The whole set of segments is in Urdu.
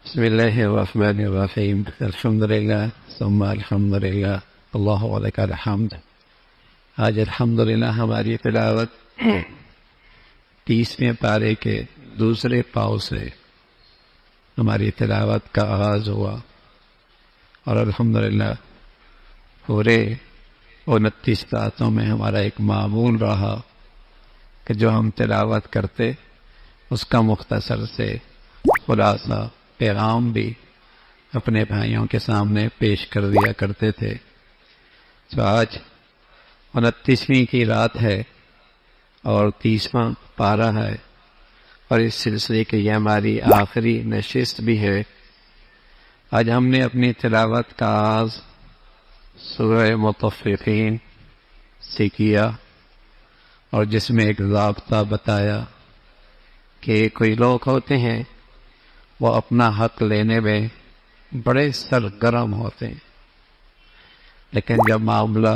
بسم الله الرحمن الرحیم الحمد للہ ثم الحمد للہ اللہ ولک الحمد۔ آج الحمدللہ ہماری تلاوت 30ویں پارے کے دوسرے پاؤ سے ہماری تلاوت کا آغاز ہوا، اور الحمدللہ پورے 29 راتوں میں ہمارا ایک معمول رہا کہ جو ہم تلاوت کرتے اس کا مختصر سے خلاصہ پیغام بھی اپنے بھائیوں کے سامنے پیش کر دیا کرتے تھے۔ تو آج 29ویں کی رات ہے اور 30واں پارہ ہے، اور اس سلسلے کی یہ ہماری آخری نشست بھی ہے۔ آج ہم نے اپنی تلاوت کا آغاز سورہ مطففین سے کیا، اور جس میں ایک ضابطہ بتایا کہ کوئی لوگ ہوتے ہیں وہ اپنا حق لینے میں بڑے سرگرم ہوتے ہیں، لیکن جب معاملہ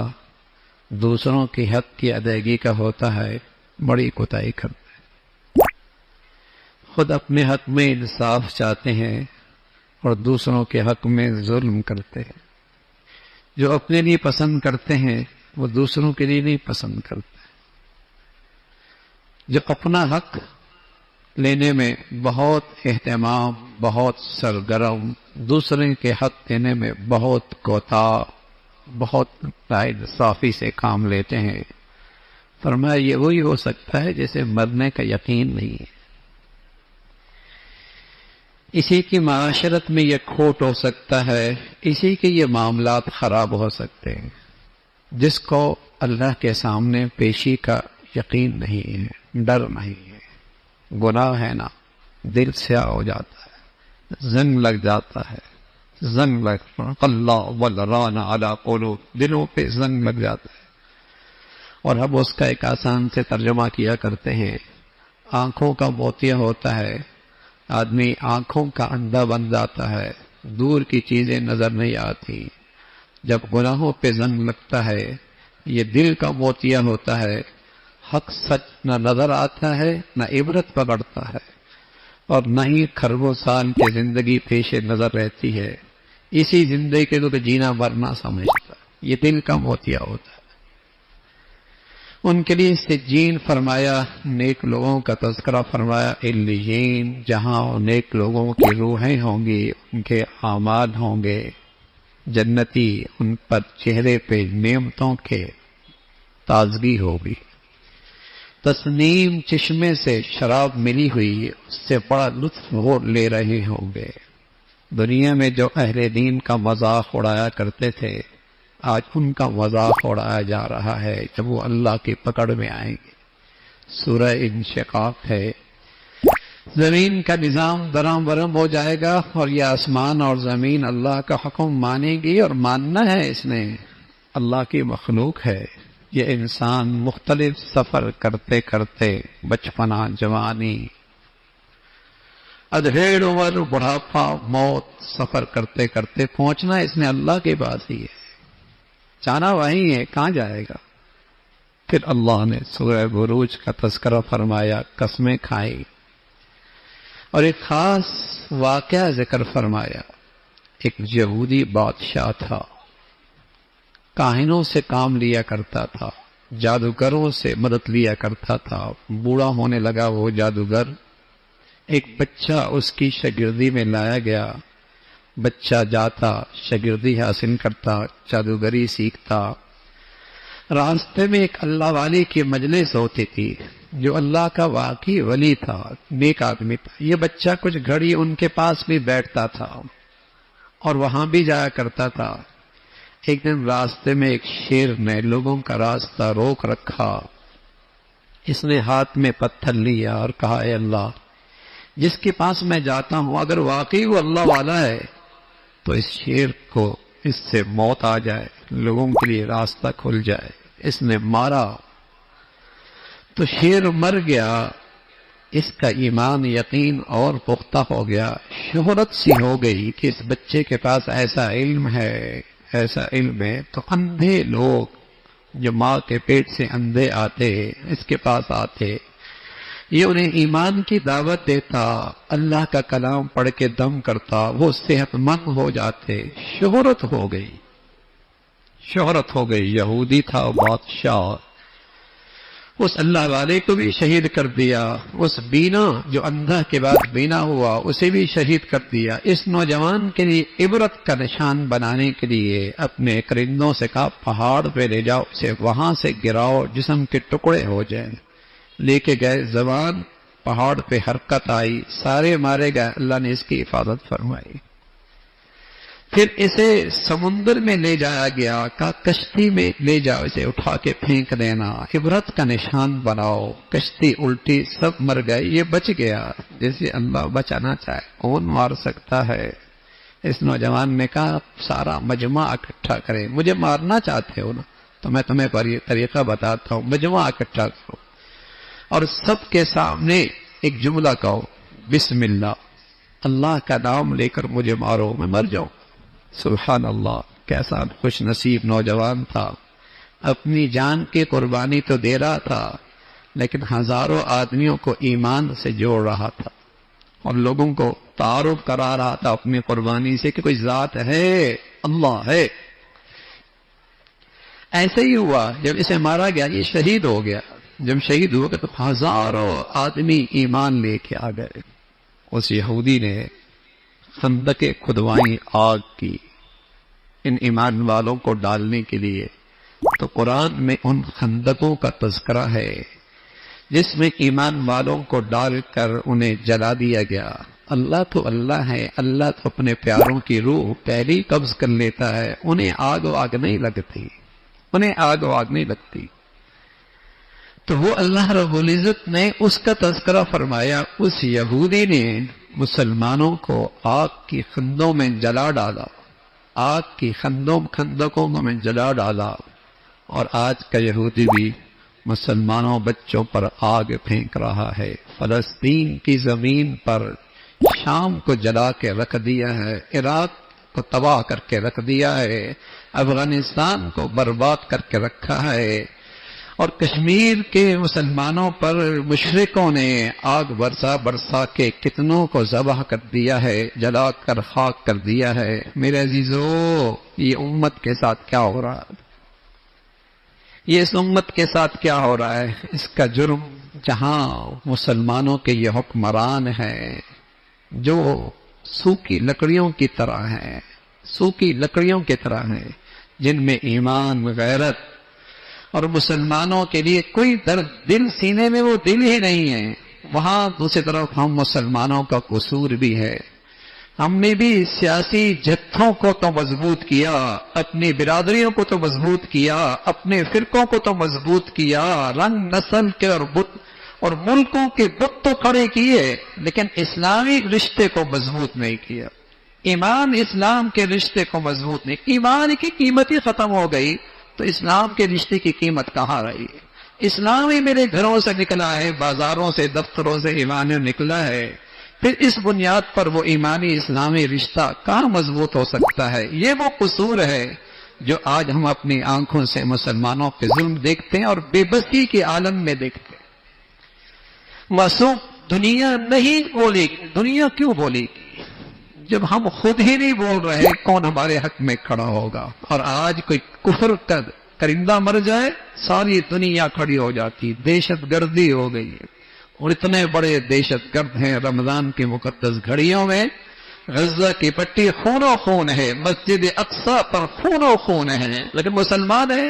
دوسروں کی حق کی ادائیگی کا ہوتا ہے بڑی کوتاہی کرتے ہیں، خود اپنے حق میں انصاف چاہتے ہیں اور دوسروں کے حق میں ظلم کرتے ہیں۔ جو اپنے لیے پسند کرتے ہیں وہ دوسروں کے لیے نہیں پسند کرتے۔ جو اپنا حق لینے میں بہت اہتمام، بہت سرگرم، دوسرے کے حق دینے میں بہت کوتاہ، بہت انصافی سے کام لیتے ہیں، فرمایا یہ وہی ہو سکتا ہے جیسے مرنے کا یقین نہیں ہے۔ اسی کی معاشرت میں یہ کھوٹ ہو سکتا ہے، اسی کے یہ معاملات خراب ہو سکتے ہیں جس کو اللہ کے سامنے پیشی کا یقین نہیں ہے، ڈر نہیں ہے، گناہ ہے نا، دل سیاہ ہو جاتا ہے، زنگ لگ جاتا ہے، زنگ لگ اللہ والران علی قلوب، دلوں پہ زنگ لگ جاتا ہے۔ اور اب اس کا ایک آسان سے ترجمہ کیا کرتے ہیں، آنکھوں کا موتیا ہوتا ہے، آدمی آنکھوں کا اندھا بن جاتا ہے، دور کی چیزیں نظر نہیں آتی۔ جب گناہوں پہ زنگ لگتا ہے یہ دل کا موتیا ہوتا ہے، حق سچ نہ نظر آتا ہے، نہ عبرت پکڑتا ہے، اور نہ ہی خربوں سال کی زندگی پیش نظر رہتی ہے، اسی زندگی کے تو جینا مرنا سمجھتا ہے۔ یہ دل کا موتیا ہوتا ہے۔ ان کے لیے سجین فرمایا، نیک لوگوں کا تذکرہ فرمایا، علیین، جہاں نیک لوگوں کی روحیں ہوں گی، ان کے اعمال ہوں گے جنتی، ان پر چہرے پہ نعمتوں کے تازگی ہوگی۔ تسنیم چشمے سے شراب ملی ہوئی، اس سے بڑا لطف وہ لے رہے ہوں گے۔ دنیا میں جو اہل دین کا مذاق اڑایا کرتے تھے آج ان کا مذاق اڑایا جا رہا ہے جب وہ اللہ کی پکڑ میں آئیں گے۔ سورہ انشقاق ہے، زمین کا نظام درام برم ہو جائے گا، اور یہ آسمان اور زمین اللہ کا حکم مانیں گی، اور ماننا ہے اس نے، اللہ کی مخلوق ہے۔ یہ انسان مختلف سفر کرتے کرتے بچپنا، جوانی، ادھیڑ عمر، بڑھاپا، موت، سفر کرتے کرتے پہنچنا اس نے اللہ کے پاس ہی ہے، جانا وہیں ہے، کہاں جائے گا؟ پھر اللہ نے سورہ بروج کا تذکرہ فرمایا، قسمیں کھائی، اور ایک خاص واقعہ ذکر فرمایا۔ ایک یہودی بادشاہ تھا، کاہنوں سے کام لیا کرتا تھا، جادوگروں سے مدد لیا کرتا تھا، بوڑھا ہونے لگا وہ جادوگر۔ ایک بچہ اس کی شاگردی میں لایا گیا، بچہ جاتا، شاگردی حاصل کرتا، جادوگری سیکھتا۔ راستے میں ایک اللہ والی کی مجلس ہوتی تھی، جو اللہ کا واقعی ولی تھا، نیک آدمی تھا۔ یہ بچہ کچھ گھڑی ان کے پاس بھی بیٹھتا تھا اور وہاں بھی جایا کرتا تھا۔ ایک دن راستے میں ایک شیر نے لوگوں کا راستہ روک رکھا، اس نے ہاتھ میں پتھر لیا اور کہا، اے اللہ، جس کے پاس میں جاتا ہوں اگر واقعی وہ اللہ والا ہے تو اس شیر کو اس سے موت آ جائے، لوگوں کے لیے راستہ کھل جائے۔ اس نے مارا تو شیر مر گیا، اس کا ایمان یقین اور پختہ ہو گیا، شہرت سی ہو گئی کہ اس بچے کے پاس ایسا علم ہے، ایسا علم ہے۔ تو اندھے لوگ جو ماں کے پیٹ سے اندھے آتے اس کے پاس آتے، یہ انہیں ایمان کی دعوت دیتا، اللہ کا کلام پڑھ کے دم کرتا، وہ صحت مند ہو جاتے۔ شہرت ہو گئی، شہرت ہو گئی۔ یہودی تھا بادشاہ، اس اللہ والے کو بھی شہید کر دیا، اس بینا جو اندھا کے بعد بینا ہوا اسے بھی شہید کر دیا۔ اس نوجوان کے لیے عبرت کا نشان بنانے کے لیے اپنے کرندوں سے کہا پہاڑ پہ لے جاؤ، اسے وہاں سے گراؤ، جسم کے ٹکڑے ہو جائیں۔ لے کے گئے، زبان پہاڑ پہ حرکت آئی، سارے مارے گئے، اللہ نے اس کی حفاظت فرمائی۔ پھر اسے سمندر میں لے جایا گیا، کہا کشتی میں لے جاؤ، اسے اٹھا کے پھینک دینا، عبرت کا نشان بناؤ۔ کشتی الٹی، سب مر گئے، یہ بچ گیا۔ جسے اللہ بچانا چاہے کون مار سکتا ہے؟ اس نوجوان نے کہا سارا مجمع اکٹھا کرے، مجھے مارنا چاہتے ہو نا تو میں تمہیں طریقہ بتاتا ہوں، مجمع اکٹھا کرو اور سب کے سامنے ایک جملہ کہو، بسم اللہ، اللہ کا نام لے کر مجھے مارو، میں مر جاؤں۔ سبحان اللہ، کیسا خوش نصیب نوجوان تھا، اپنی جان کی قربانی تو دے رہا تھا لیکن ہزاروں آدمیوں کو ایمان سے جوڑ رہا تھا اور لوگوں کو تعارف کرا رہا تھا اپنی قربانی سے کہ کوئی ذات ہے، اللہ ہے۔ ایسے ہی ہوا، جب اسے مارا گیا یہ شہید ہو گیا۔ جب شہید ہوا تو ہزاروں آدمی ایمان لے کے آ گئے۔ اس یہودی نے خندقیں کھدوائیں آگ کی ان ایمان والوں کو ڈالنے کے لیے۔ تو قرآن میں ان خندقوں کا تذکرہ ہے جس میں ایمان والوں کو ڈال کر انہیں جلا دیا گیا۔ اللہ تو اللہ ہے، اللہ تو اپنے پیاروں کی روح پہلی قبض کر لیتا ہے، انہیں آگ و آگ نہیں لگتی، انہیں آگ و آگ نہیں لگتی۔ تو وہ اللہ رب العزت نے اس کا تذکرہ فرمایا، اس یہودی نے مسلمانوں کو آگ کی خندوں میں جلا ڈالا، آگ کی خندقوں میں جلا ڈالا، اور آج کا یہودی بھی مسلمانوں بچوں پر آگ پھینک رہا ہے۔ فلسطین کی زمین پر شام کو جلا کے رکھ دیا ہے، عراق کو تباہ کر کے رکھ دیا ہے، افغانستان کو برباد کر کے رکھا ہے، اور کشمیر کے مسلمانوں پر مشرکوں نے آگ برسا کے کتنوں کو ذبح کر دیا ہے، جلا کر خاک کر دیا ہے۔ میرے عزیزو، یہ امت کے ساتھ کیا ہو رہا ہے؟ یہ اس امت کے ساتھ کیا ہو رہا ہے؟ اس کا جرم جہاں مسلمانوں کے یہ حکمران ہیں جو سوکھی لکڑیوں کی طرح ہیں، سوکھی لکڑیوں کی طرح ہیں، جن میں ایمان، غیرت اور مسلمانوں کے لیے کوئی درد، دل سینے میں وہ دل ہی نہیں ہے، وہاں دوسری طرف ہم مسلمانوں کا قصور بھی ہے۔ ہم نے بھی سیاسی جتھوں کو تو مضبوط کیا، اپنی برادریوں کو تو مضبوط کیا، اپنے فرقوں کو تو مضبوط کیا، رنگ نسل کے اور بت اور ملکوں کے بت تو کھڑے کیے، لیکن اسلامی رشتے کو مضبوط نہیں کیا، ایمان اسلام کے رشتے کو مضبوط نہیں۔ ایمان کی قیمت ہی ختم ہو گئی تو اسلام کے رشتے کی قیمت کہاں رہی؟ اسلام ہی میرے گھروں سے نکلا ہے، بازاروں سے، دفتروں سے ایمان نکلا ہے، پھر اس بنیاد پر وہ ایمانی اسلامی رشتہ کہاں مضبوط ہو سکتا ہے؟ یہ وہ قصور ہے جو آج ہم اپنی آنکھوں سے مسلمانوں پہ ظلم دیکھتے ہیں اور بے بسی کے عالم میں دیکھتے ہیں۔ معصوم دنیا نہیں بولے گی، دنیا کیوں بولے گی؟ جب ہم خود ہی نہیں بول رہے کون ہمارے حق میں کھڑا ہوگا؟ اور آج کوئی کفر کا کرندہ مر جائے ساری دنیا کھڑی ہو جاتی، دہشت گردی ہو گئی ہے، اور اتنے بڑے دہشت گرد ہیں۔ رمضان کی مقدس گھڑیوں میں غزہ کی پٹی خون و خون ہے، مسجد اقصی پر خون و خون ہے، لیکن مسلمان ہے۔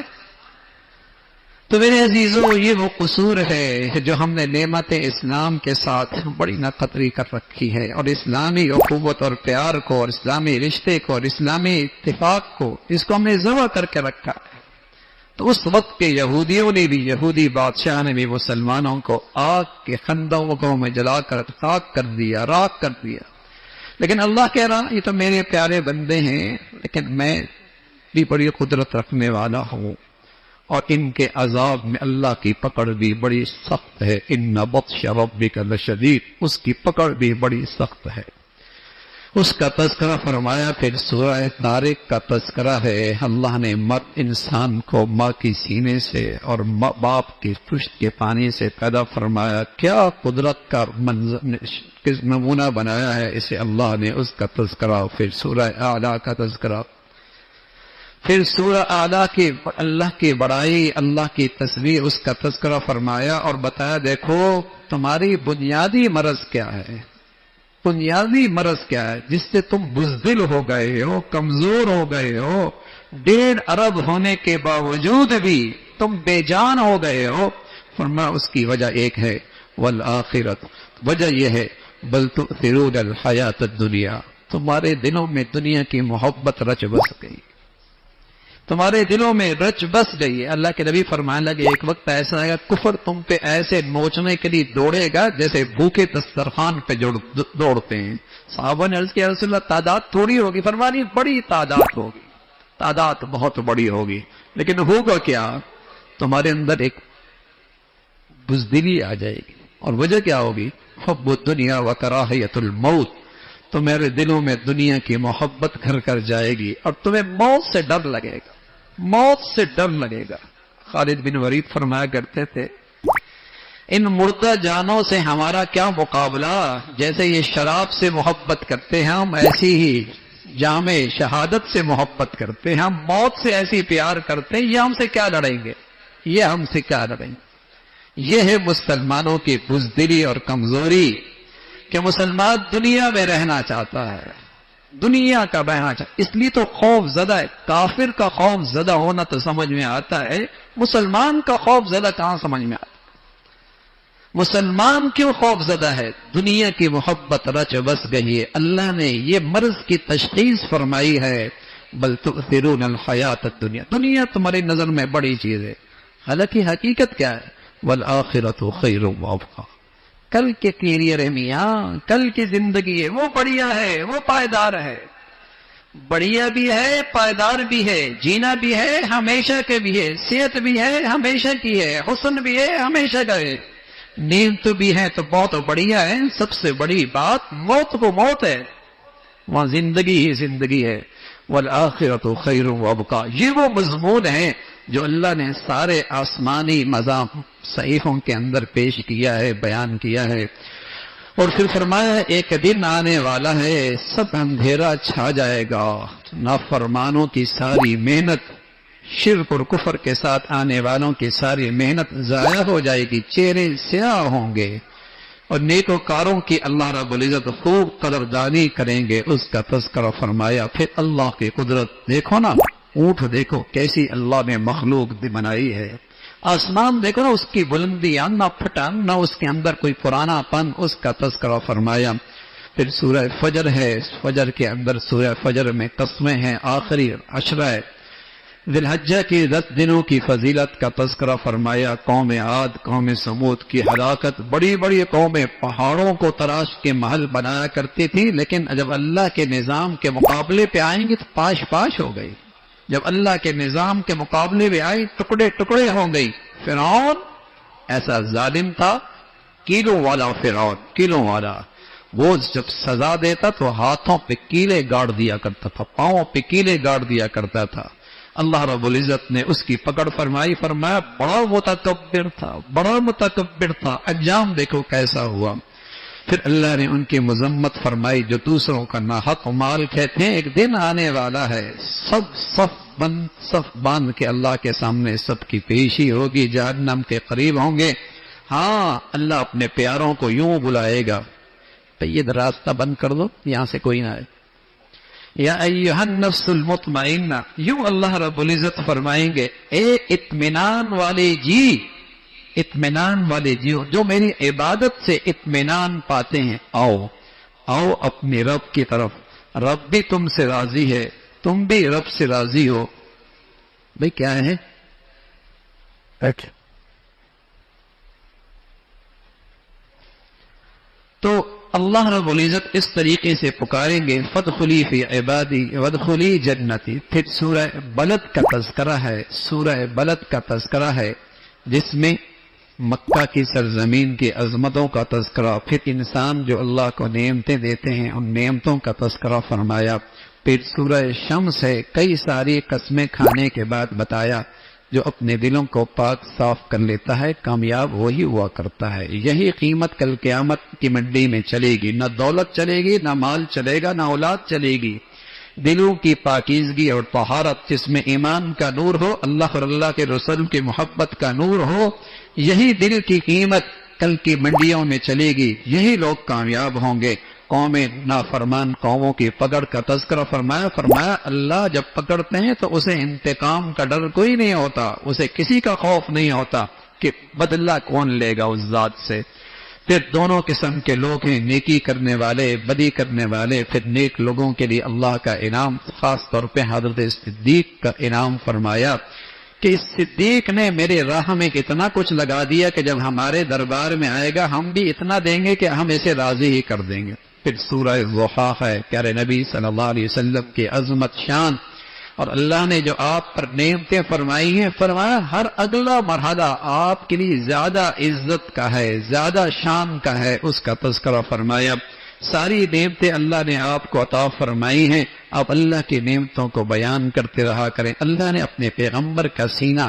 تو میرے عزیزو، یہ وہ قصور ہے جو ہم نے نعمت اسلام کے ساتھ بڑی ناقدری کر رکھی ہے، اور اسلامی اخوت اور پیار کو اور اسلامی رشتے کو اور اسلامی اتفاق کو، اس کو ہم نے ذبح کر کے رکھا ہے۔ تو اس وقت کے یہودیوں نے بھی، یہودی بادشاہ نے بھی مسلمانوں کو آگ کے خندقوں میں جلا کر خاک کر دیا، راکھ کر دیا۔ لیکن اللہ کہہ رہا یہ تو میرے پیارے بندے ہیں، لیکن میں بھی بڑی قدرت رکھنے والا ہوں، اور ان کے عذاب میں اللہ کی پکڑ بھی بڑی سخت ہے۔ ان بطش ربک لشدید، اس کی پکڑ بھی بڑی سخت ہے۔ اس کا تذکرہ فرمایا. پھر سورہ طارق کا تذکرہ ہے. اللہ نے مرد انسان کو ماں کی سینے سے اور باپ کی پشت کے پانی سے پیدا فرمایا. کیا قدرت کا کس نمونہ بنایا ہے اسے اللہ نے. اس کا تذکرہ. پھر سورہ اعلیٰ کا تذکرہ. پھر سورہ اعلیٰ کی اللہ کی بڑائی، اللہ کی تصویر، اس کا تذکرہ فرمایا اور بتایا دیکھو تمہاری بنیادی مرض کیا ہے. بنیادی مرض کیا ہے جس سے تم بزدل ہو گئے ہو، کمزور ہو گئے ہو، 1.5 ارب ہونے کے باوجود بھی تم بے جان ہو گئے ہو. فرمایا اس کی وجہ ایک ہے، والآخرت. وجہ یہ ہے بل تؤثرون الحیات الدنیا. تمہارے دلوں میں دنیا کی محبت رچ بس گئی، تمہارے دلوں میں رچ بس گئی. اللہ کے نبی فرمانے لگے ایک وقت ایسا آئے گا کفر تم پہ ایسے نوچنے کے لیے دوڑے گا جیسے بھوکے دسترخوان پہ دوڑتے ہیں. صحابہ نے عرض کیا رسول اللہ تعداد تھوڑی ہوگی. فرمانی بڑی تعداد ہوگی، تعداد بہت بڑی ہوگی. لیکن ہوگا کیا؟ تمہارے اندر ایک بزدلی آ جائے گی. اور وجہ کیا ہوگی؟ حب الدنیا و کراہیت الموت. تمہارے دلوں میں دنیا کی محبت گھر کر جائے گی اور تمہیں موت سے ڈر لگے گا، موت سے ڈر لگے گا. خالد بن ولید فرمایا کرتے تھے ان مردہ جانوں سے ہمارا کیا مقابلہ. جیسے یہ شراب سے محبت کرتے ہیں ہم ایسی ہی جام شہادت سے محبت کرتے ہیں. ہم موت سے ایسی پیار کرتے ہیں. یہ ہم سے کیا لڑیں گے، یہ ہم سے کیا لڑیں گے. یہ ہے مسلمانوں کی بزدلی اور کمزوری کہ مسلمان دنیا میں رہنا چاہتا ہے، دنیا کا بہنا چاہتا. اس لیے تو خوف زدہ ہے. کافر کا خوف زدہ ہونا تو سمجھ میں آتا ہے، مسلمان کا خوف زدہ کہاں سمجھ میں آتا. مسلمان کیوں خوف زدہ ہے؟ دنیا کی محبت رچ بس گئی ہے. اللہ نے یہ مرض کی تشخیص فرمائی ہے بل تؤثرون الحیات الدنیا. دنیا تمہاری نظر میں بڑی چیز ہے، حالانکہ حقیقت کیا ہے؟ والآخرۃ خیر وابقیٰ. کل کے کیریئر ہے میاں، کل کی زندگی ہے، وہ بڑھیا ہے، وہ پائیدار ہے. بڑھیا بھی ہے، پائیدار بھی ہے، جینا بھی ہے، ہمیشہ کے بھی ہے، صحت بھی ہے، ہمیشہ کی ہے، حسن بھی ہے، ہمیشہ کا ہے، نیند تو بھی ہے تو بہت بڑھیا ہے. سب سے بڑی بات موت کو موت ہے، وہاں زندگی ہی زندگی ہے. والآخرۃ خیر وابقیٰ. یہ وہ مضمون ہے جو اللہ نے سارے آسمانی مضامین صحیفوں کے اندر پیش کیا ہے، بیان کیا ہے. اور پھر فرمایا ایک دن آنے والا ہے سب اندھیرا چھا جائے گا. نافرمانوں کی ساری محنت، شرک اور کفر کے ساتھ آنے والوں کی ساری محنت ضائع ہو جائے گی، چہرے سیاہ ہوں گے. اور نیکوکاروں کی اللہ رب العزت خوب قدردانی کریں گے. اس کا تذکرہ فرمایا. پھر اللہ کی قدرت دیکھو نا، اونٹ دیکھو کیسی اللہ نے مخلوق بنائی ہے. آسمان دیکھو نا، اس کی بلندیاں نہ پھٹن نہ اس کے اندر کوئی پرانا پن. اس کا تذکرہ فرمایا. پھر سورہ فجر ہے، فجر کے اندر سورہ فجر میں قسمیں ہیں. آخری عشرہ ذی الحجہ کی 10 دنوں کی فضیلت کا تذکرہ فرمایا. قوم عاد، قوم سمود کی ہلاکت. بڑی بڑی قومیں پہاڑوں کو تراش کے محل بنایا کرتی تھی، لیکن جب اللہ کے نظام کے مقابلے پہ آئیں گی تو پاش پاش ہو گئی. جب اللہ کے نظام کے مقابلے میں آئی ٹکڑے ٹکڑے ہو گئی. فرعون ایسا ظالم تھا، کیلوں والا فرعون، کیلوں والا. وہ جب سزا دیتا تو ہاتھوں پہ کیلے گاڑ دیا کرتا تھا، پاؤں پہ کیلے گاڑ دیا کرتا تھا. اللہ رب العزت نے اس کی پکڑ فرمائی. فرمایا بڑا متکبر تھا، بڑا متکبر تھا. انجام دیکھو کیسا ہوا. پھر اللہ نے ان کی مذمت فرمائی جو دوسروں کا ناحق مال کھاتے ہیں. ایک دن آنے والا ہے سب صف باندھ کے اللہ کے سامنے سب کی پیشی ہوگی، جہنم کے قریب ہوں گے. ہاں اللہ اپنے پیاروں کو یوں بلائے گا، یہ راستہ بند کر دو، یہاں سے کوئی نہ آئے. یا ایھا النفس المطمئنہ، یوں اللہ رب العزت فرمائیں گے اے اطمینان والے جی، اطمینان والے جیو جو میری عبادت سے اطمینان پاتے ہیں، آؤ آؤ اپنے رب کی طرف. رب بھی تم سے راضی ہے، تم بھی رب سے راضی ہو. بھئی کیا ہے؟ تو اللہ رب العزت اس طریقے سے پکاریں گے فادخلی فی عبادی وادخلی جنتی. پھر سورہ بلد کا تذکرہ ہے، سورہ بلد کا تذکرہ ہے جس میں مکہ کی سرزمین کی عظمتوں کا تذکرہ، پھر انسان جو اللہ کو نعمتیں دیتے ہیں ان نعمتوں کا تذکرہ فرمایا، پھر سورہ شمس ہے کئی ساری قسمیں کھانے کے بعد بتایا جو اپنے دلوں کو پاک صاف کر لیتا ہے کامیاب وہی ہوا کرتا ہے۔ یہی قیمت کل قیامت کی منڈی میں چلے گی، نہ دولت چلے گی، نہ مال چلے گا، نہ اولاد چلے گی، دلوں کی پاکیزگی اور طہارت، جس میں ایمان کا نور ہو، اللہ اور اللہ کے رسول کی محبت کا نور ہو، یہی دل کی قیمت کل کی منڈیوں میں چلے گی، یہی لوگ کامیاب ہوں گے۔ قومیں نافرمان قوموں کی پکڑ کا تذکرہ فرمایا اللہ جب پکڑتے ہیں تو اسے انتقام کا ڈر کوئی نہیں ہوتا، اسے کسی کا خوف نہیں ہوتا کہ بدلہ کون لے گا اس ذات سے۔ پھر دونوں قسم کے لوگ ہیں، نیکی کرنے والے، بدی کرنے والے۔ پھر نیک لوگوں کے لیے اللہ کا انعام، خاص طور پہ حضرت صدیق کا انعام فرمایا کہ اس صدیق نے میرے راہ میں اتنا کچھ لگا دیا کہ جب ہمارے دربار میں آئے گا ہم بھی اتنا دیں گے کہ ہم اسے راضی ہی کر دیں گے۔ پھر سورہ ضحیٰ ہے، پیارے نبی صلی اللہ علیہ وسلم کی عظمت شان اور اللہ نے جو آپ پر نعمتیں فرمائی ہیں، فرمایا ہر اگلا مرحلہ آپ کے لیے زیادہ عزت کا ہے، زیادہ شان کا ہے، اس کا تذکرہ فرمایا۔ ساری نعمتیں اللہ نے آپ کو عطا فرمائی ہیں، آپ اللہ کی نعمتوں کو بیان کرتے رہا کریں۔ اللہ نے اپنے پیغمبر کا سینہ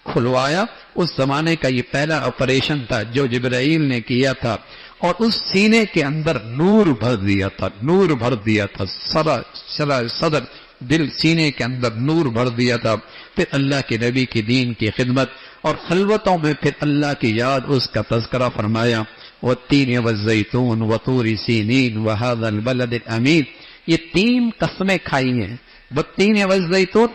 کھلوایا، اس زمانے کا یہ پہلا آپریشن تھا جو جبرائیل نے کیا تھا، اور اس سینے کے اندر نور بھر دیا تھا، نور بھر دیا تھا، صدر دل سینے کے اندر نور بھر دیا تھا۔ پھر اللہ کے نبی کی دین کی خدمت اور خلوتوں میں پھر اللہ کی یاد، اس کا تذکرہ فرمایا۔ والتین والزیتون وطور سینین وہذا البلد الامین، یہ تین قسمیں کھائی ہیں۔ والتین والزیتون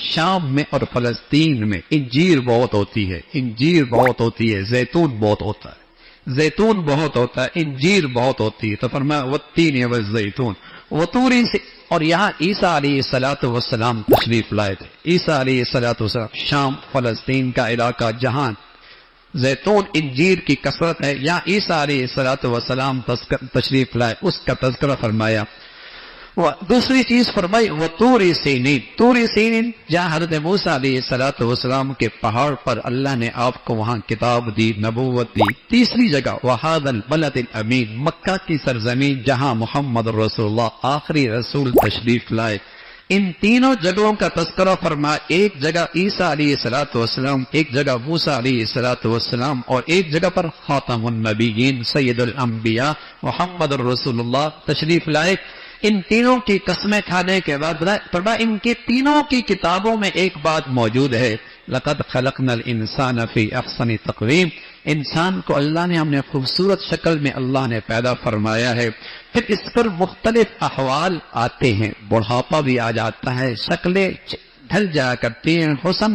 شام میں اور فلسطین میں انجیر بہت ہوتی ہے، انجیر بہت ہوتی ہے، زیتون بہت ہوتا ہے، زیتون بہت ہوتا ہے، انجیر بہت ہوتی ہے۔ تو فرمایا والتین والزیتون وطور، اور یہاں عیسیٰ علیہ السلام تشریف لائے تھے۔ عیسیٰ علیہ السلام شام فلسطین کا علاقہ جہاں زیتون انجیر کی کثرت ہے، یہاں عیسیٰ علیہ السلام تشریف لائے، اس کا تذکرہ فرمایا۔ دوسری چیز فرمائی وہ طور سینین، جہاں حضرت موسیٰ علیہ السلام کے پہاڑ پر اللہ نے آپ کو وہاں کتاب دی، نبوت دی۔ تیسری جگہ وہذا البلد الامین، مکہ کی سرزمین جہاں محمد رسول اللہ آخری رسول تشریف لائے۔ ان تینوں جگہوں کا تذکرہ فرما، ایک جگہ عیسیٰ علیہ السلام، ایک جگہ موسیٰ علیہ السلام، اور ایک جگہ پر خاتم النبیین سید الانبیاء محمد رسول اللہ تشریف لائے۔ ان تینوں کی قسمیں کھانے کے بعد فرمایا ان کے تینوں کی کتابوں میں ایک بات موجود ہے، لقد خلقنا الانسان فی احسن تقویم، انسان کو اللہ نے ہم نے خوبصورت شکل میں اللہ نے پیدا فرمایا ہے۔ پھر اس پر مختلف احوال آتے ہیں، بڑھاپا بھی آ جاتا ہے، شکلیں ڈھل جایا کرتی ہیں، حسن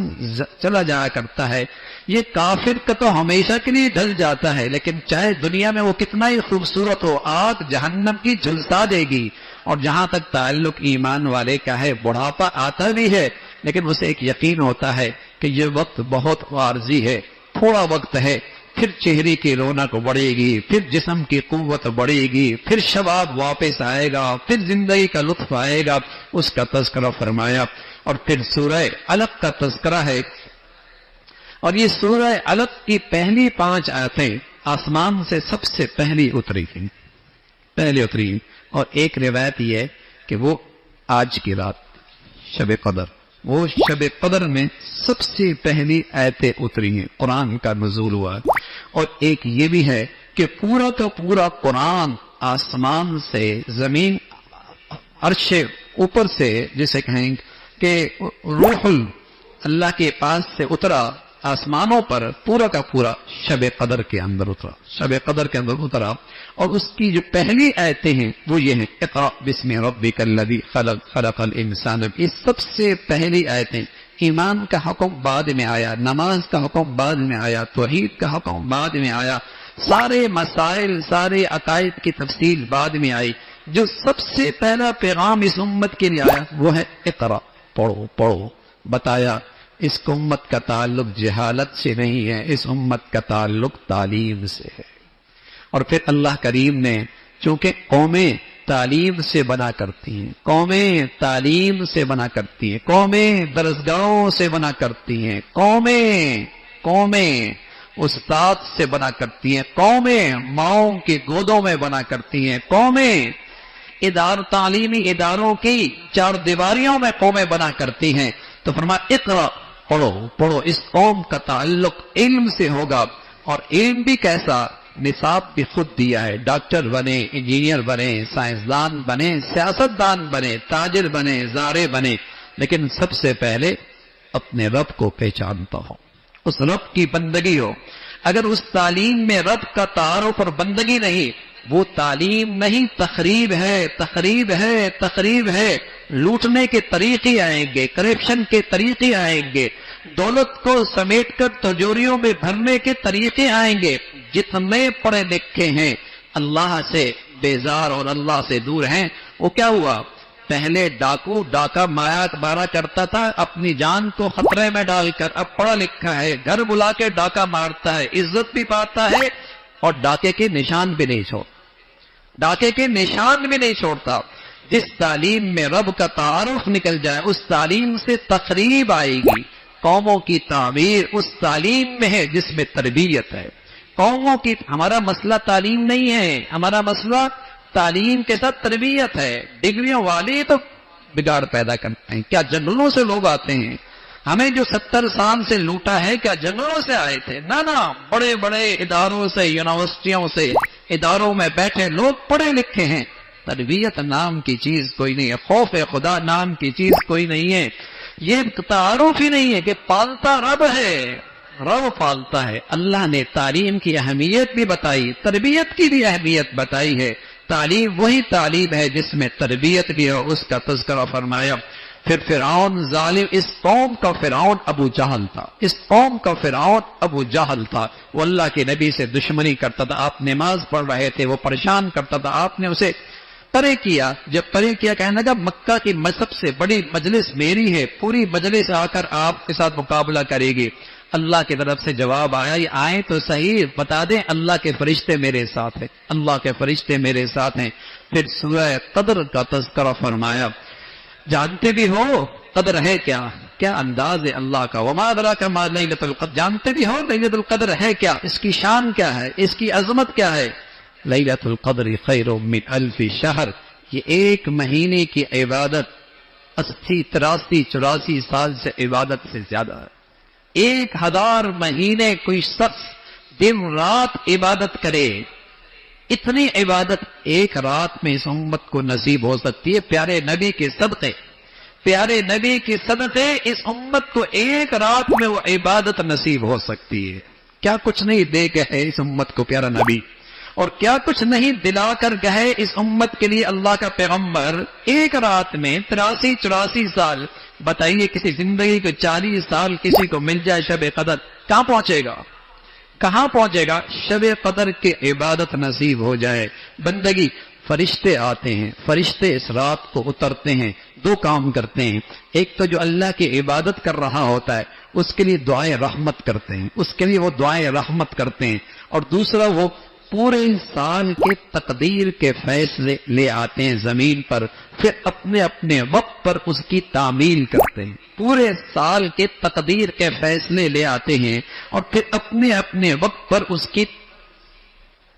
چلا جایا کرتا ہے۔ یہ کافر کا تو ہمیشہ کے لیے ڈھل جاتا ہے، لیکن چاہے دنیا میں وہ کتنا ہی خوبصورت ہو، آگ جہنم کی جھلسا دے گی۔ اور جہاں تک تعلق ایمان والے کا ہے، بڑھاپا آتا بھی ہے لیکن اسے ایک یقین ہوتا ہے کہ یہ وقت بہت عارضی ہے، تھوڑا وقت ہے، پھر چہرے کی رونق بڑھے گی، پھر جسم کی قوت بڑھے گی، پھر شباب واپس آئے گا، پھر زندگی کا لطف آئے گا، اس کا تذکرہ فرمایا۔ اور پھر سورہ علق کا تذکرہ ہے، اور یہ سورہ علق کی پہلی 5 آیتیں آسمان سے سب سے پہلی اتری تھیں، اور ایک روایت یہ ہے کہ وہ آج کی رات شب قدر، وہ شب قدر میں سب سے پہلی آیتیں اتری ہیں، قرآن کا نزول ہوا۔ اور ایک یہ بھی ہے کہ پورا کا پورا قرآن آسمان سے زمین عرش اوپر سے، جسے کہیں کہ روح اللہ کے پاس سے اترا آسمانوں پر، پورا کا پورا شب قدر کے اندر اترا، اور اس کی جو پہلی آیتیں ہیں وہ یہ ہیں، اقرأ بسم ربک الذی خلق، خلق الانسان، یہ سب سے پہلی آیتیں۔ ایمان کا حکم بعد میں آیا، نماز کا حکم بعد میں آیا، توحید کا حکم بعد میں آیا، سارے مسائل، سارے عقائد کی تفصیل بعد میں آئی۔ جو سب سے پہلا پیغام اس امت کے لیے آیا وہ ہے اقرأ، پڑھو۔ بتایا اس امت کا تعلق جہالت سے نہیں ہے، اس امت کا تعلق تعلیم سے ہے۔ اور پھر اللہ کریم نے، چونکہ قومیں تعلیم سے بنا کرتی ہیں، قومیں تعلیم سے بنا کرتی ہیں، قومیں درسگاہوں سے بنا کرتی ہیں، قومیں استاد سے بنا کرتی ہیں، قومیں ماؤں کی گودوں میں بنا کرتی ہیں، قومیں تعلیمی اداروں کی چار دیواریوں میں قومیں بنا کرتی ہیں۔ تو فرمایا اقرا، پڑھو پڑھو، اس قوم کا تعلق علم سے ہوگا، اور علم بھی کیسا، نصاب بھی خود دیا ہے، ڈاکٹر بنے، انجینئر بنے، سائنسدان بنے، سیاستدان بنے، تاجر بنے، زارع بنے، لیکن سب سے پہلے اپنے رب کو پہچانتا ہو، اس رب کی بندگی ہو۔ اگر اس تعلیم میں رب کا تعارف اور بندگی نہیں، وہ تعلیم نہیں، تخریب ہے، تخریب ہے، تخریب ہے۔ لوٹنے کے طریقے آئیں گے، کرپشن کے طریقے آئیں گے، دولت کو سمیٹ کر تجوریوں میں بھرنے کے طریقے آئیں گے۔ جتنے پڑھے لکھے ہیں اللہ سے بیزار اور اللہ سے دور ہیں، وہ کیا ہوا؟ پہلے ڈاکو ڈاکہ مارا کرتا تھا اپنی جان کو خطرے میں ڈال کر، اب پڑھا لکھا ہے گھر بلا کے ڈاکہ مارتا ہے، عزت بھی پاتا ہے اور ڈاکے کے نشان بھی نہیں چھوڑتا، ڈاکے کے نشان بھی نہیں چھوڑتا۔ جس تعلیم میں رب کا تعارف نکل جائے، اس تعلیم سے تقریب آئے گی۔ قوموں کی تعمیر اس تعلیم میں ہے جس میں تربیت ہے۔ قوموں کی، ہمارا مسئلہ تعلیم نہیں ہے، ہمارا مسئلہ تعلیم کے ساتھ تربیت ہے۔ ڈگریوں والے تو بگاڑ پیدا کرتے ہیں۔ کیا جنگلوں سے لوگ آتے ہیں؟ ہمیں جو 70 سال سے لوٹا ہے کیا جنگلوں سے آئے تھے؟ نہ، بڑے بڑے اداروں سے، یونیورسٹیوں سے، اداروں میں بیٹھے لوگ پڑھے لکھے ہیں۔ تربیت نام کی چیز کوئی نہیں ہے، خوف خدا نام کی چیز کوئی نہیں ہے، یہ تعارف ہی نہیں ہے کہ پالتا رب ہے، رب پالتا ہے۔ اللہ نے تعلیم کی اہمیت بھی بتائی، تربیت کی بھی اہمیت بتائی ہے۔ تعلیم وہی تعلیم ہے جس میں تربیت بھی ہو، اس کا تذکرہ فرمایا۔ پھر فرعون ظالم، اس قوم کا فرعون ابو جہل تھا، اس قوم کا فرعون ابو جہل تھا، وہ اللہ کے نبی سے دشمنی کرتا تھا۔ آپ نماز پڑھ رہے تھے، وہ پریشان کرتا تھا، آپ نے اسے پرے کیا۔ جب پرے کیا، کہنے لگا مکہ کی سب سے بڑی مجلس میری ہے، پوری مجلس آ کر آپ کے ساتھ مقابلہ کرے گی۔ اللہ کی طرف سے جواب آیا، یہ آئیں تو صحیح، بتا دیں اللہ کے فرشتے میرے ساتھ ہیں، اللہ کے فرشتے میرے ساتھ ہیں۔ پھر سورہ قدر کا تذکرہ فرمایا۔ جانتے بھی ہو قدر ہے کیا، کیا انداز ہے اللہ کا، وما ادراک ما لیلۃ القدر، جانتے بھی ہو لیلۃ القدر ہے کیا، اس کی شان کیا ہے، اس کی عظمت کیا ہے۔ لیلۃ القدر خیر من الف شہر، یہ ایک مہینے کی عبادت 80 83 84 سال سے عبادت سے زیادہ ہے۔ 1000 مہینے کوئی شخص دن رات عبادت کرے، اتنی عبادت ایک رات میں اس امت کو نصیب ہو سکتی ہے۔ پیارے نبی کے صدقے، پیارے نبی کے صدقے اس امت کو ایک رات میں وہ عبادت نصیب ہو سکتی ہے۔ کیا کچھ نہیں دے گئے اس امت کو پیارا نبی، اور کیا کچھ نہیں دلا کر گئے اس امت کے لیے اللہ کا پیغمبر۔ ایک رات میں 83 84 سال، بتائیے کسی زندگی کو 40 سال کسی کو مل جائے شب قدر، کہاں پہنچے گا، کہاں پہنچے گا؟ شب قدر کی عبادت نصیب ہو جائے، بندگی۔ فرشتے آتے ہیں، فرشتے اس رات کو اترتے ہیں، دو کام کرتے ہیں۔ ایک تو جو اللہ کی عبادت کر رہا ہوتا ہے اس کے لیے دعائیں رحمت کرتے ہیں، اس کے لیے وہ دعائیں رحمت کرتے ہیں، اور دوسرا وہ پورے سال کے تقدیر کے فیصلے لے آتے ہیں زمین پر، پھر اپنے اپنے وقت پر اس کی تعمیل کرتے ہیں۔ پورے سال کے تقدیر کے فیصلے لے آتے ہیں اور پھر اپنے اپنے وقت پر اس کی،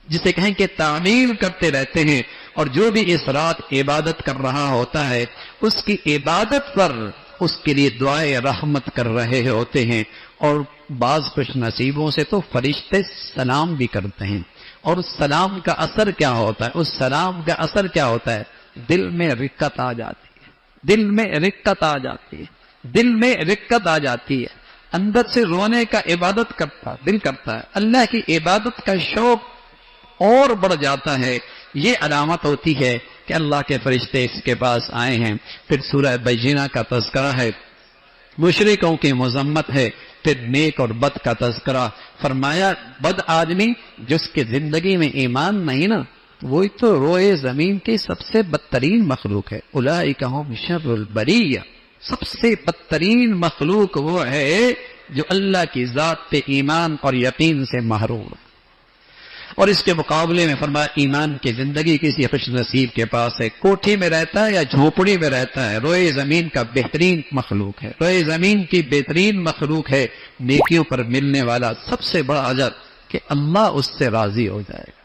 جسے کہیں کہ تعمیل کرتے رہتے ہیں۔ اور جو بھی اس رات عبادت کر رہا ہوتا ہے اس کی عبادت پر اس کے لیے دعائیں رحمت کر رہے ہوتے ہیں۔ اور بعض خوش نصیبوں سے تو فرشتے سلام بھی کرتے ہیں، اور اس سلام کا اثر کیا ہوتا ہے، اس سلام کا اثر کیا ہوتا ہے؟ دل میں رقت آ جاتی ہے، دل میں رقت آ جاتی ہے، دل میں رقت آ جاتی ہے، اندر سے رونے کا عبادت کرتا دل کرتا ہے، اللہ کی عبادت کا شوق اور بڑھ جاتا ہے۔ یہ علامت ہوتی ہے کہ اللہ کے فرشتے اس کے پاس آئے ہیں۔ پھر سورہ بینہ کا تذکرہ ہے، مشرکوں کی مذمت ہے، پھر نیک اور بد کا تذکرہ فرمایا۔ بد آدمی جس کے زندگی میں ایمان نہیں نا، وہی تو روئے زمین کی سب سے بدترین مخلوق ہے۔ اولئک ھم شر البریہ، سب سے بدترین مخلوق وہ ہے جو اللہ کی ذات پہ ایمان اور یقین سے محروم ہے۔ اور اس کے مقابلے میں فرمایا ایمان کی زندگی کسی خوش نصیب کے پاس ہے، کوٹھی میں رہتا ہے یا جھونپڑی میں رہتا ہے، روئے زمین کا بہترین مخلوق ہے، روئے زمین کی بہترین مخلوق ہے، نیکیوں پر ملنے والا سب سے بڑا اجر کہ اللہ اس سے راضی ہو جائے گا،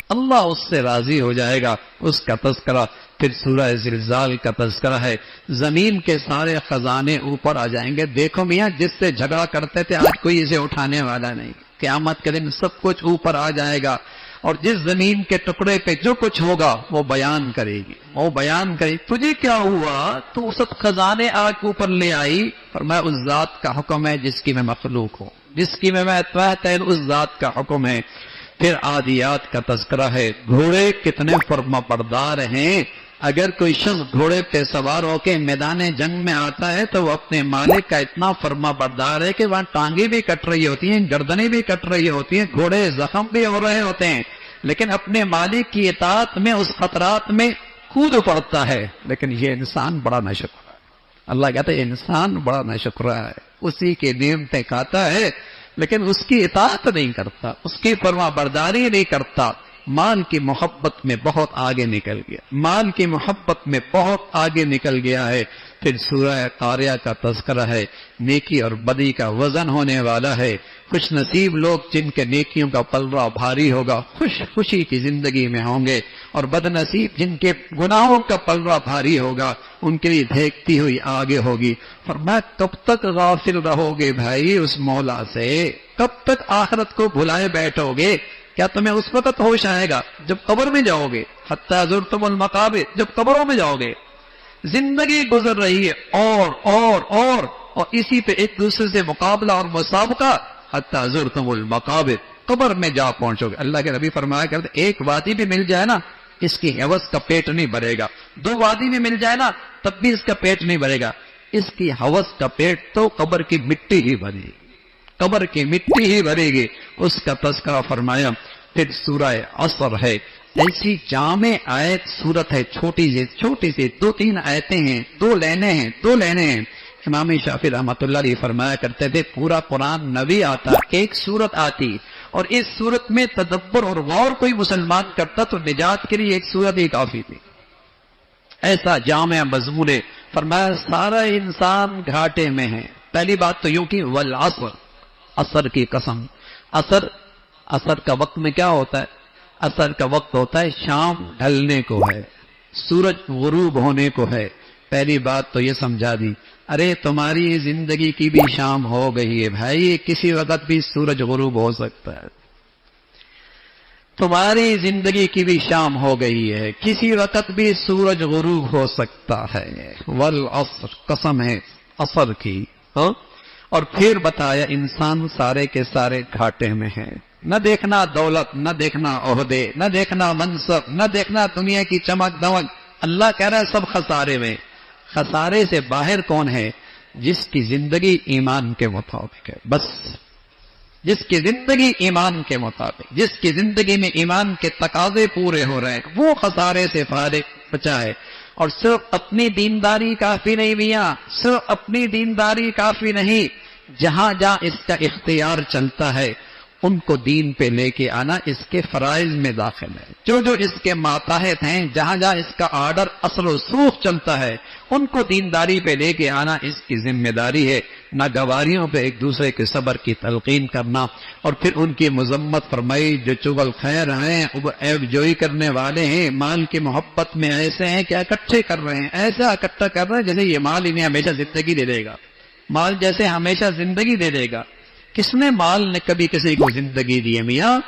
اللہ اس سے راضی ہو جائے گا، اس کا تذکرہ۔ پھر سورہ زلزال کا تذکرہ ہے، زمین کے سارے خزانے اوپر آ جائیں گے، دیکھو میاں جس سے جھگڑا کرتے تھے آج کوئی اسے اٹھانے والا نہیں، قیامت کے دن سب کچھ اوپر آ جائے گا، اور جس زمین کے ٹکڑے پہ جو کچھ ہوگا وہ بیان کرے گی، وہ بیان کرے گی تجھے کیا ہوا، تو سب خزانے آگ اوپر لے آئی، فرمایا اس ذات کا حکم ہے جس کی میں مخلوق ہوں، جس کی میں تحت ہے، اس ذات کا حکم ہے۔ پھر عادیات کا تذکرہ ہے، گھوڑے کتنے فرما بردار ہیں، اگر کوئی شخص گھوڑے پہ سوار ہو کے میدان جنگ میں آتا ہے تو وہ اپنے مالک کا اتنا فرما بردار ہے کہ وہاں ٹانگیں بھی کٹ رہی ہوتی ہیں، گردنیں بھی کٹ رہی ہوتی ہیں، گھوڑے زخم بھی ہو رہے ہوتے ہیں، لیکن اپنے مالک کی اطاعت میں اس خطرات میں کود پڑتا ہے۔ لیکن یہ انسان بڑا ناشکر ہے، اللہ کہتا ہے انسان بڑا ناشکر ہے، اسی کی نعمتیں کھاتا ہے لیکن اس کی اطاعت نہیں کرتا، اس کی فرما برداری نہیں کرتا، مال کی محبت میں بہت آگے نکل گیا، مال کی محبت میں بہت آگے نکل گیا ہے۔ پھر سورہ قاریہ کا تذکرہ ہے، نیکی اور بدی کا وزن ہونے والا ہے، خوش نصیب لوگ جن کے نیکیوں کا پلڑا بھاری ہوگا خوشی کی زندگی میں ہوں گے، اور بد نصیب جن کے گناہوں کا پلڑا بھاری ہوگا ان کے لیے دیکھتی ہوئی آگے ہوگی۔ فرمایا کب تک غافل رہو گے بھائی اس مولا سے، کب تک آخرت کو بھلائے بیٹھو گے؟ کیا تمہیں اس وقت ہوش آئے گا جب قبر میں جاؤ گے، حتی زرتم المقابر، جب قبروں میں جاؤ گے، زندگی گزر رہی ہے اور اسی پہ ایک دوسرے سے مقابلہ اور مسابقہ، حتی زرتم المقابر، قبر میں جا پہنچو گے۔ اللہ کے نبی فرمایا کرتے ایک وادی بھی مل جائے نا اس کی حوث کا پیٹ نہیں بھرے گا، دو وادی میں مل جائے نا تب بھی اس کا پیٹ نہیں بھرے گا، اس کی حوث کا پیٹ تو قبر کی مٹی ہی بھرے گی، قبر کی مٹی ہی بھرے گی، اس کا تذکرہ فرمایا۔ پھر سورہ عصر ہے، ایسی جامع آیت صورت ہے، چھوٹی سی 2-3 آیتیں ہیں، دو لینے ہیں۔ امام شافعی رحمۃ اللہ علیہ فرمایا کرتے تھے پورا قرآن نبی آتا ایک صورت آتی، اور اس صورت میں تدبر اور غور کوئی مسلمان کرتا تو نجات کے لیے ایک صورت ہی کافی تھی، ایسا جامع مضمون ہے۔ فرمایا سارا انسان گھاٹے میں ہے۔ پہلی بات تو یوں کہ والعصر، عصر کی قسم، عصر کا وقت میں کیا ہوتا ہے؟ عصر کا وقت ہوتا ہے شام ڈھلنے کو ہے، سورج غروب ہونے کو ہے۔ پہلی بات تو یہ سمجھا دی، ارے تمہاری زندگی کی بھی شام ہو گئی ہے بھائی، کسی وقت بھی سورج غروب ہو سکتا ہے، تمہاری زندگی کی بھی شام ہو گئی ہے، کسی وقت بھی سورج غروب ہو سکتا ہے۔ والعصر، قسم ہے عصر کی، اور پھر بتایا انسان سارے کے سارے گھاٹے میں ہے، نہ دیکھنا دولت، نہ دیکھنا عہدے، نہ دیکھنا منصب، نہ دیکھنا دنیا کی چمک دمک، اللہ کہہ رہا ہے سب خسارے میں۔ خسارے سے باہر کون ہے؟ جس کی زندگی ایمان کے مطابق ہے، بس جس کی زندگی ایمان کے مطابق، جس کی زندگی میں ایمان کے تقاضے پورے ہو رہے ہیں، وہ خسارے سے فارغ بچا ہے۔ اور صرف اپنی دینداری کافی نہیں میاں، صرف اپنی دینداری کافی نہیں، جہاں جہاں اس کا اختیار چلتا ہے ان کو دین پہ لے کے آنا اس کے فرائض میں داخل ہے۔ جو جو اس کے ماتحت ہیں، جہاں جہاں اس کا آرڈر اثر و رسوخ چلتا ہے ان کو دینداری پہ لے کے آنا اس کی ذمہ داری ہے۔ ناگواریوں پہ ایک دوسرے کے صبر کی تلقین کرنا، اور پھر ان کی مذمت فرمائی جو چغل خیر ہیں، عیب جوئی کرنے والے ہیں، مال کی محبت میں ایسے ہیں کہ اکٹھے کر رہے ہیں، ایسا اکٹھا کر رہے ہیں جیسے یہ مال انہیں ہمیشہ زندگی دے دے گا، مال جیسے ہمیشہ زندگی دے دے گا۔ کس نے مال نے کبھی کسی کو زندگی دی ہے میاں؟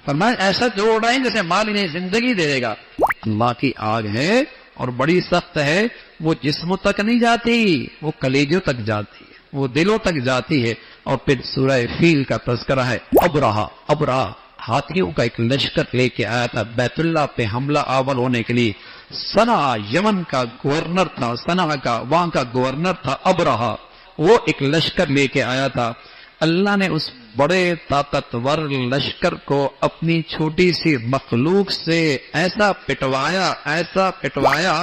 فرمایا ایسا جوڑ رہے ہیں جیسے مال انہیں زندگی دے دے گا۔ اللہ کی آگ ہے اور بڑی سخت ہے، وہ جسموں تک نہیں جاتی، وہ کلیجوں تک جاتی ہے، وہ دلوں تک جاتی ہے۔ اور پھر سورہ فیل کا تذکرہ ہے، ابرہا ہاتھیوں کا ایک لشکر لے کے آیا تھا بیت اللہ پہ حملہ آور ہونے کے لیے۔ سنا یمن کا گورنر تھا، سنا کا وہاں کا گورنر تھا ابرہا، وہ ایک لشکر لے کے آیا تھا۔ اللہ نے اس بڑے طاقتور لشکر کو اپنی چھوٹی سی مخلوق سے ایسا پٹوایا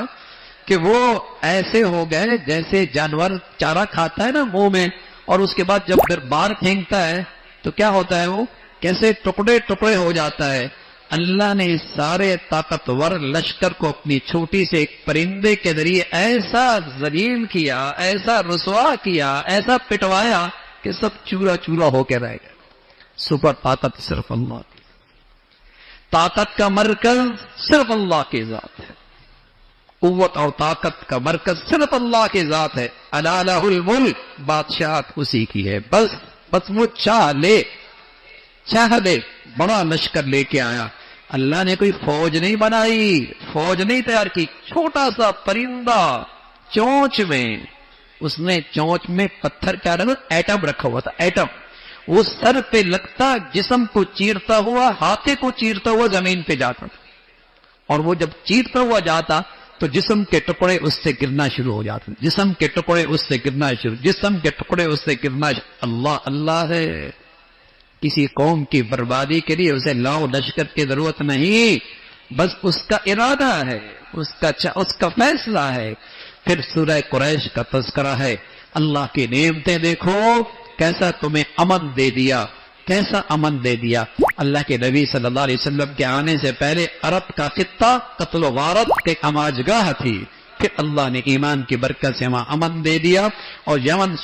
کہ وہ ایسے ہو گئے جیسے جانور چارہ کھاتا ہے نا منہ میں، اور اس کے بعد جب پھر باہر پھینکتا ہے تو کیا ہوتا ہے، وہ کیسے ٹکڑے ٹکڑے ہو جاتا ہے۔ اللہ نے اس سارے طاقتور لشکر کو اپنی چھوٹی سے ایک پرندے کے ذریعے ایسا ذلیل کیا، ایسا رسوا کیا، ایسا پٹوایا کہ سب چورا چورا ہو کے رہ گئے۔ سپر طاقت صرف اللہ کی، طاقت کا مرکز صرف اللہ کی ذات ہے، قوت اور طاقت کا مرکز صرف اللہ کی ذات ہے۔ الا لہ الملک، بادشاہت اسی کی ہے، بس وہ چاہ لے بڑا لشکر لے کے آیا۔ اللہ نے کوئی فوج نہیں بنائی، فوج نہیں تیار کی، چھوٹا سا پرندہ چونچ میں، اس نے چونچ میں پتھر کیا رکھا، ایٹم رکھا ہوا تھا، ایٹم، وہ سر پہ لگتا، جسم کو چیرتا ہوا، ہاتھے کو چیرتا ہوا زمین پہ جاتا، اور وہ جب چیرتا ہوا جاتا تو جسم کے ٹکڑے اس سے گرنا شروع ہو جاتے، جسم کے ٹکڑے اس سے گرنا شروع، جسم کے ٹکڑے اس سے گرنا شروع۔ اللہ اللہ ہے، کسی قوم کی بربادی کے لیے اسے لاؤ لشکر کی ضرورت نہیں، بس اس کا ارادہ ہے، اس کا فیصلہ ہے۔ پھر سورہ قریش کا تذکرہ ہے، اللہ کی نعمتیں دیکھو، کیسا تمہیں امن دے دیا، کیسا امن دے دیا۔ اللہ کے نبی صلی اللہ علیہ وسلم کے آنے سے پہلے عرب کا خطہ قتل و غارت کے اماجگاہ تھی، پھر اللہ نے ایمان کی برکت سے وہاں امن دے دیا، اور یمن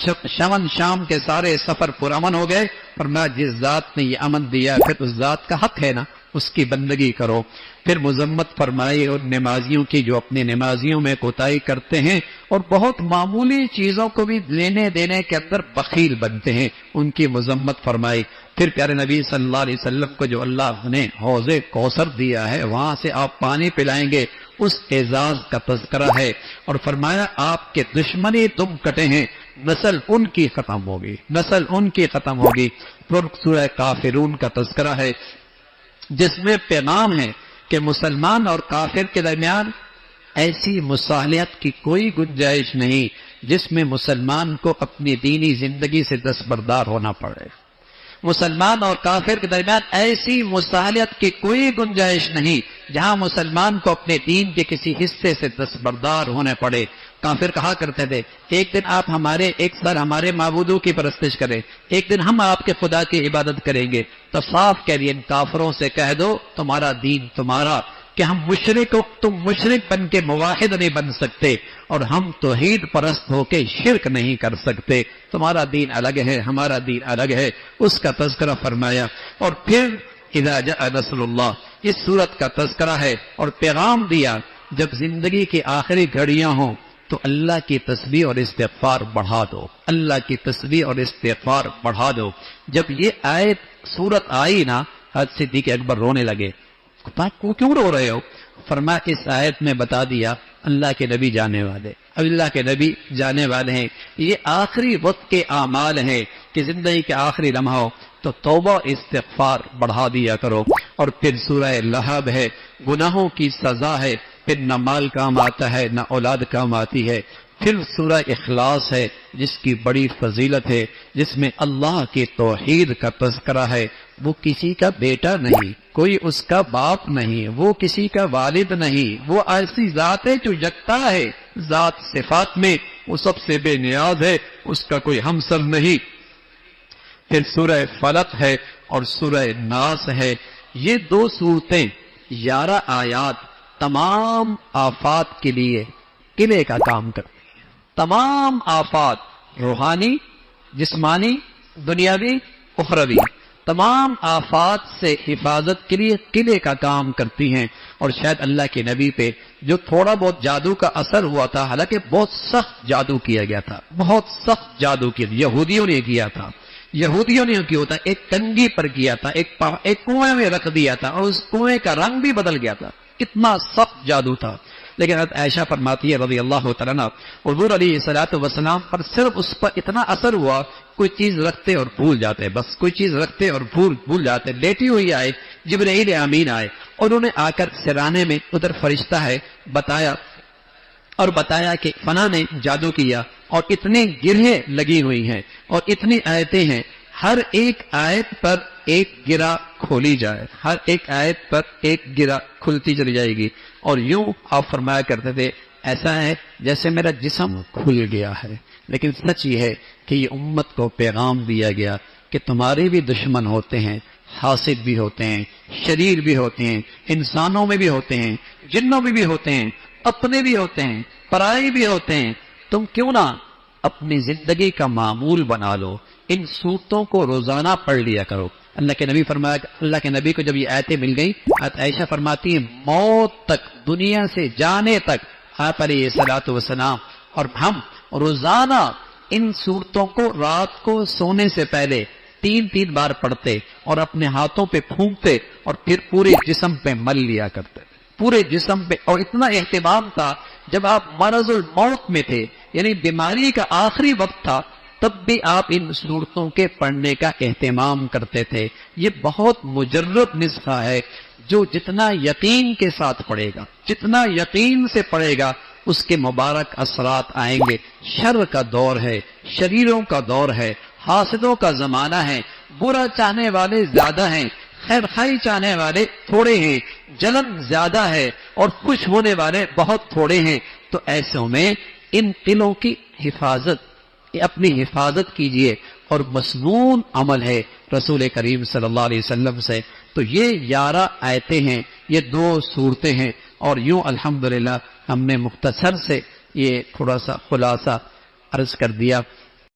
شام کے سارے سفر پر امن ہو گئے۔ فرمایا جس ذات نے یہ امن دیا پھر اس ذات کا حق ہے نا، اس کی بندگی کرو۔ پھر مذمت فرمائی اور نمازیوں کی جو اپنے نمازیوں میں کوتاہی کرتے ہیں اور بہت معمولی چیزوں کو بھی لینے دینے کے اندر بخیل بنتے ہیں، ان کی مذمت فرمائی۔ پھر پیارے نبی صلی اللہ علیہ وسلم کو جو اللہ نے حوض کوثر دیا ہے، وہاں سے آپ پانی پلائیں گے، اس اعزاز کا تذکرہ ہے، اور فرمایا آپ کے دشمنی تم کٹے ہیں، نسل ان کی ختم ہوگی، نسل ان کی ختم ہوگی۔ پھر سورہ کافرون کا تذکرہ ہے، جس میں پیغام ہے کہ مسلمان اور کافر کے درمیان ایسی مصالحت کی کوئی گنجائش نہیں جس میں مسلمان کو اپنی دینی زندگی سے دستبردار ہونا پڑے۔ مسلمان اور کافر کے درمیان ایسی مصالحت کی کوئی گنجائش نہیں جہاں مسلمان کو اپنے دین کے کسی حصے سے دستبردار ہونے پڑے۔ کافر کہا کرتے تھے ایک دن آپ ایک سر ہمارے معبودوں کی پرستش کریں، ایک دن ہم آپ کے خدا کی عبادت کریں گے۔ تو صاف کہہ دیا ان کافروں سے کہہ دو تمہارا دین تمہارا، کہ ہم تم مشرک بن کے موحد نہیں بن سکتے، اور ہم توحید پرست ہو کے شرک نہیں کر سکتے، تمہارا دین الگ ہے، ہمارا دین الگ ہے، اس کا تذکرہ فرمایا۔ اور پھر اذا جاء نصر اللہ، اس صورت کا تذکرہ ہے اور پیغام دیا جب زندگی کی آخری گھڑیاں ہوں تو اللہ کی تسبیح اور استغفار بڑھا دو، اللہ کی تسبیح اور استغفار بڑھا دو۔ جب یہ آیت صورت آئی نا، حضرت صدیق اکبر رونے لگے، کیوں رو رہے ہو؟ فرمایا اس آیت میں بتا دیا اللہ کے نبی جانے والے، اب اللہ کے نبی جانے والے ہیں، یہ آخری وقت کے اعمال ہیں کہ زندگی کے آخری لمحہ ہو تو توبہ استغفار بڑھا دیا کرو۔ اور پھر سورہ لہب ہے، گناہوں کی سزا ہے، پھر نہ مال کام آتا ہے نہ اولاد کام آتی ہے۔ پھر سورہ اخلاص ہے جس کی بڑی فضیلت ہے، جس میں اللہ کی توحید کا تذکرہ ہے۔ وہ کسی کا بیٹا نہیں، کوئی اس کا باپ نہیں، وہ کسی کا والد نہیں، وہ ایسی ذات ہے جو یکتا ہے، ذات صفات میں وہ سب سے بے نیاز ہے، اس کا کوئی ہمسر نہیں۔ پھر سورہ فلق ہے اور سورہ ناس ہے، یہ دو صورتیں 11 آیات تمام آفات کے لیے قلعے کا کام کرتی ہیں، تمام آفات، روحانی، جسمانی، دنیاوی، اخروی، تمام آفات سے حفاظت کے لیے قلعے کا کام کرتی ہیں۔ اور شاید اللہ کے نبی پہ جو تھوڑا بہت جادو کا اثر ہوا تھا، حالانکہ بہت سخت جادو کیا گیا تھا، بہت سخت جادو کیا، یہودیوں نے کیا تھا، یہودیوں نے کیا ہوتا، ایک کنگھی پر کیا تھا، ایک کنویں میں رکھ دیا تھا، اور اس کنویں کا رنگ بھی بدل گیا تھا، کتنا سخت جادو تھا۔ لیکن حضرت عائشہ فرماتی ہے رضی اللہ تعالیٰ عنہ، حضور علیہ الصلوۃ والسلام پر صرف اس پر اتنا اثر ہوا، کوئی چیز رکھتے اور بھول جاتے، بس کوئی چیز رکھتے اور بھول جاتے۔ لیٹی ہوئی آئے جبرائیل امین آئے، اور انہوں نے آ کر سرانے میں ادھر فرشتہ ہے بتایا کہ فلاں نے جادو کیا، اور اتنے گرہیں لگی ہوئی ہیں اور اتنی آیتیں ہیں، ہر ایک آیت پر ایک گرہ کھولی جائے، ہر ایک آیت پر ایک گرہ کھلتی چلی جائے گی۔ اور یوں آپ فرمایا کرتے تھے ایسا ہے جیسے میرا جسم کھل گیا ہے۔ لیکن سچ یہ ہے کہ یہ امت کو پیغام دیا گیا کہ تمہارے بھی دشمن ہوتے ہیں، حاسد بھی ہوتے ہیں، شریر بھی ہوتے ہیں، انسانوں میں بھی ہوتے ہیں، جنوں میں بھی ہوتے ہیں، اپنے بھی ہوتے ہیں، پرائے بھی ہوتے ہیں. تم کیوں نہ اپنی زندگی کا معمول بنا لو، ان صورتوں کو روزانہ پڑھ لیا کرو. اللہ کے نبی فرمایا، اللہ کے نبی کو جب یہ آیتیں مل گئیں، عائشہ فرماتی ہیں موت تک، دنیا سے جانے تک آپ علیہ الصلوۃ والسلام اور ہم روزانہ ان صورتوں کو رات کو سونے سے پہلے 3 بار پڑھتے اور اپنے ہاتھوں پہ پھونکتے اور پھر پورے جسم پہ مل لیا کرتے، پورے جسم پہ. اور اتنا اہتمام تھا جب آپ مرض الموت میں تھے، یعنی بیماری کا آخری وقت تھا، تب بھی آپ ان صورتوں کے پڑھنے کا اہتمام کرتے تھے. یہ بہت مجرب نسخہ ہے، جو جتنا یقین کے ساتھ پڑھے گا، جتنا یقین سے پڑھے گا، اس کے مبارک اثرات آئیں گے. شر کا دور ہے، شریروں کا دور ہے، حاسدوں کا زمانہ ہے، برا چاہنے والے زیادہ ہیں، خیر خائی چاہنے والے تھوڑے ہیں، جلن زیادہ ہے اور خوش ہونے والے بہت تھوڑے ہیں. تو ایسوں میں ان دلوں کی حفاظت، اپنی حفاظت کیجئے، اور مسنون عمل ہے رسول کریم صلی اللہ علیہ وسلم سے. تو یہ 11 آیتیں ہیں، یہ 2 صورتیں ہیں، اور یوں الحمدللہ ہم نے مختصر سے یہ تھوڑا سا خلاصہ عرض کر دیا.